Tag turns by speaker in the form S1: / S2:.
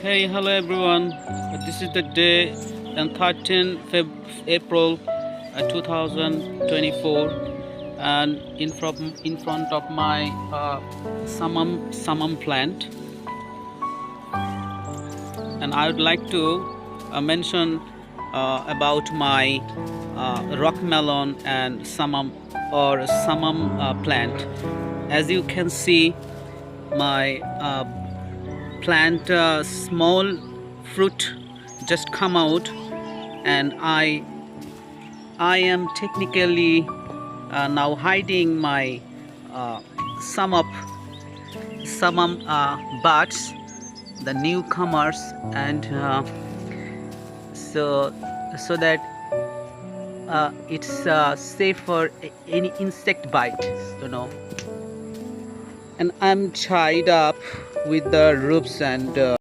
S1: Hey, hello everyone. This is the day and 13th April 2024, and in front of my Sammam plant, and I would like to mention about my Rockmelon and Sammam plant. As you can see, my plant small fruit just come out, and I am technically now hiding my uh, some of buds, the newcomers, and so that it's safe for any insect bite, you know. And I'm tied up with the ropes and